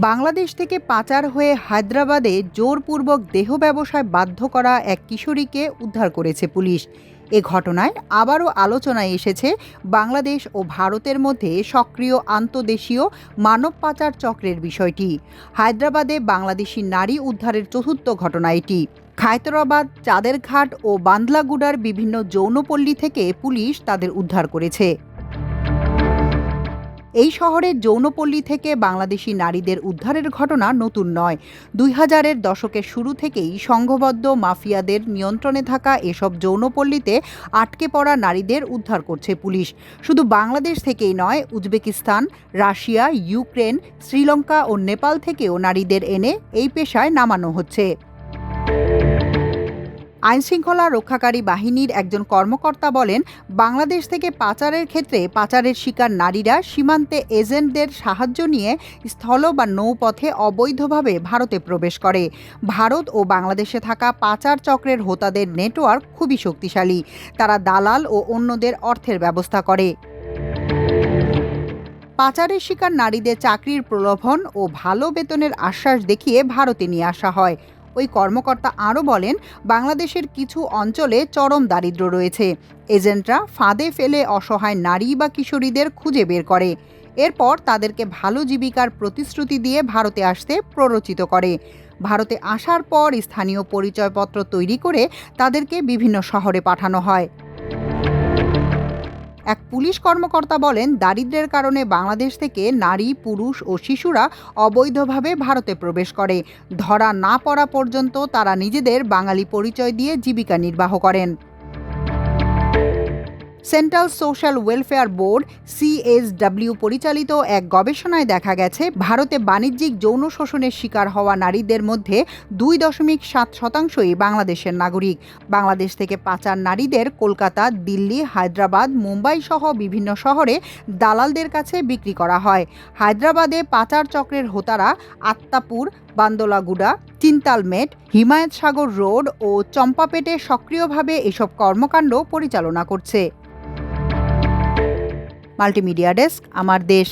বাংলাদেশ থেকে পাচার হয়ে হায়দ্রাবাদে জোরপূর্বক দেহ ব্যবসায় বাধ্য করা এক কিশোরীকে উদ্ধার করেছে পুলিশ। এ ঘটনায় আবারও আলোচনায় এসেছে বাংলাদেশ ও ভারতের মধ্যে সক্রিয় আন্তদেশীয় মানব পাচার চক্রের বিষয়টি। হায়দ্রাবাদে বাংলাদেশি নারী উদ্ধারের চতুর্থ ঘটনা এটি। খায়তরাবাদ, চাঁদেরঘাট ও বান্দলাগুড়ার বিভিন্ন যৌনপল্লী থেকে পুলিশ তাদের উদ্ধার করেছে। এই শহরের যৌনপল্লী থেকে বাংলাদেশি নারীদের উদ্ধারের ঘটনা নতুন নয়। ২০০০-এর দশকের শুরু থেকেই সংঘবদ্ধ মাফিয়াদের নিয়ন্ত্রণে থাকা এসব যৌনপল্লীতে আটকে পড়া নারীদের উদ্ধার করছে পুলিশ। শুধু বাংলাদেশ থেকেই নয়, উজবেকিস্তান, রাশিয়া, ইউক্রেন, শ্রীলঙ্কা ও নেপাল থেকেও নারীদের এনে এই পেশায় নামানো হচ্ছে। আইনশৃঙ্খলা রক্ষাকারী বাহিনীর একজন কর্মকর্তা বলেন, বাংলাদেশ থেকে পাচারের ক্ষেত্রে পাচারের শিকার নারীরা সীমান্তে এজেন্টদের সাহায্য নিয়ে স্থল বা নৌপথে অবৈধভাবে ভারতে প্রবেশ করে। ভারত ও বাংলাদেশে থাকা পাচার চক্রের হোতাদের নেটওয়ার্ক খুবই শক্তিশালী। তারা দালাল ও অন্যদের অর্থের ব্যবস্থা করে। পাচারের শিকার নারীদের চাকরির প্রলোভন ও ভালো বেতনের আশ্বাস দেখিয়ে ভারতে নিয়ে আসা হয়। ওই কর্মকর্তা আরও বলেন, বাংলাদেশের কিছু অঞ্চলে চরম দারিদ্র্য রয়েছে। এজেন্টরা ফাঁদে ফেলে অসহায় নারী বা কিশোরীদের খুঁজে বের করে। এরপর তাদেরকে ভালো জীবিকার প্রতিশ্রুতি দিয়ে ভারতে আসতে প্ররোচিত করে। ভারতে আসার পর স্থানীয় পরিচয়পত্র তৈরি করে তাদেরকে বিভিন্ন শহরে পাঠানো হয়। এক পুলিশ কর্মকর্তা বলেন, দারিদ্র্যের কারণে বাংলাদেশ থেকে নারী, পুরুষ ও শিশুরা অবৈধভাবে ভারতে প্রবেশ করে। ধরা না পড়া পর্যন্ত তারা নিজেদের বাঙালি পরিচয় দিয়ে জীবিকা নির্বাহ করেন। Central social welfare board (CSW) পরিচালিত এক গবেষণায় দেখা গেছে, ভারতে বাণিজ্যিক যৌন শোষণের শিকার হওয়া নারীদের মধ্যে 2.7%ই বাংলাদেশের নাগরিক। বাংলাদেশ থেকে পাচার নারীদের কলকাতা, দিল্লি, হায়দ্রাবাদ, মুম্বাই সহ বিভিন্ন শহরে দালালদের কাছে বিক্রি করা হয়। হায়দ্রাবাদে পাচার চক্রের হোতারা আত্তাপুর, বান্দলাগুড়া, চিন্তালমেট, হিমায়ত সাগর রোড ও চম্পাপেটে সক্রিয়ভাবে এসব কর্মকাণ্ড পরিচালনা করছে। মাল্টিমিডিয়া ডেস্ক, আমার দেশ।